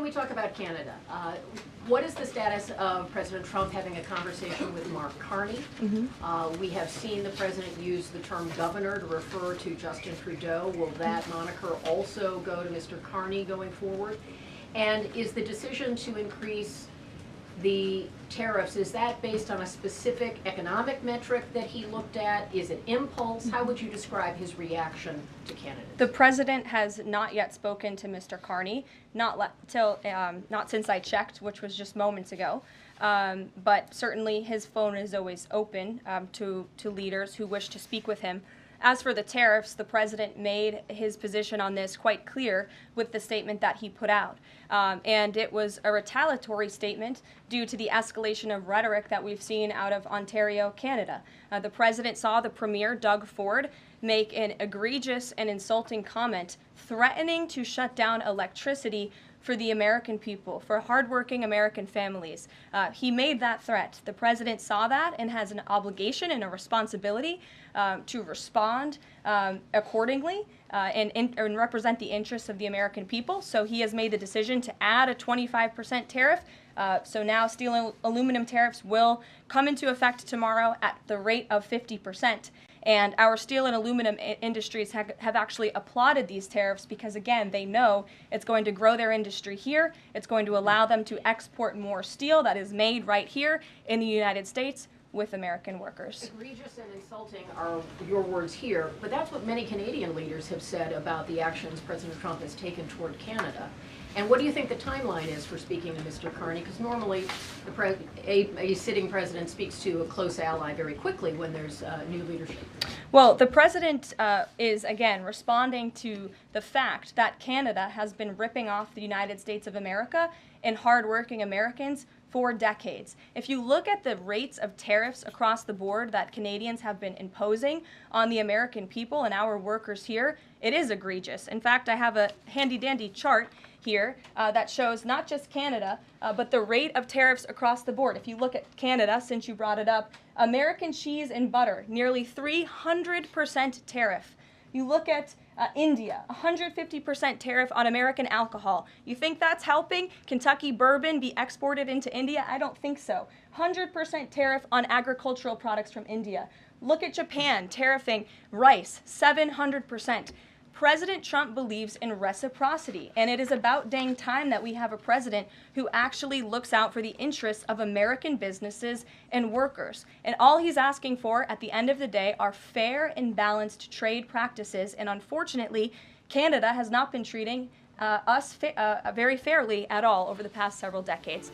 we talk about Canada? What is the status of President Trump having a conversation with Mark Carney? We have seen the president use the term governor to refer to Justin Trudeau. Will that moniker also go to Mr. Carney going forward? And is the decision to increase the tariffs, is that based on a specific economic metric that he looked at? Is it impulse? How would you describe his reaction to Canada? The president has not yet spoken to Mr. Carney, not since I checked, which was just moments ago. But certainly his phone is always open to leaders who wish to speak with him. As for the tariffs, the president made his position on this quite clear with the statement that he put out. And it was a retaliatory statement due to the escalation of rhetoric that we've seen out of Ontario, Canada. The president saw the premier, Doug Ford, make an egregious and insulting comment threatening to shut down electricity for the American people, for hardworking American families. He made that threat. The president saw that and has an obligation and a responsibility to respond accordingly and represent the interests of the American people. So he has made the decision to add a 25% tariff. So now steel and aluminum tariffs will come into effect tomorrow at the rate of 50%. And our steel and aluminum industries have actually applauded these tariffs because, again, they know it's going to grow their industry here. It's going to allow them to export more steel that is made right here in the United States with American workers. Egregious and insulting are your words here, but that's what many Canadian leaders have said about the actions President Trump has taken toward Canada. And what do you think the timeline is for speaking to Mr. Carney? Because normally a sitting president speaks to a close ally very quickly when there's new leadership. Well, the president is, again, responding to the fact that Canada has been ripping off the United States of America and hardworking Americans for decades. If you look at the rates of tariffs across the board that Canadians have been imposing on the American people and our workers here, it is egregious. In fact, I have a handy-dandy chart here that shows not just Canada, but the rate of tariffs across the board. If you look at Canada, since you brought it up, American cheese and butter, nearly 300% tariff. You look at India, 150% tariff on American alcohol. You think that's helping Kentucky bourbon be exported into India? I don't think so. 100% tariff on agricultural products from India. Look at Japan, tariffing rice, 700%. President Trump believes in reciprocity, and it is about dang time that we have a president who actually looks out for the interests of American businesses and workers. And all he's asking for at the end of the day are fair and balanced trade practices, and unfortunately, Canada has not been treating us very fairly at all over the past several decades.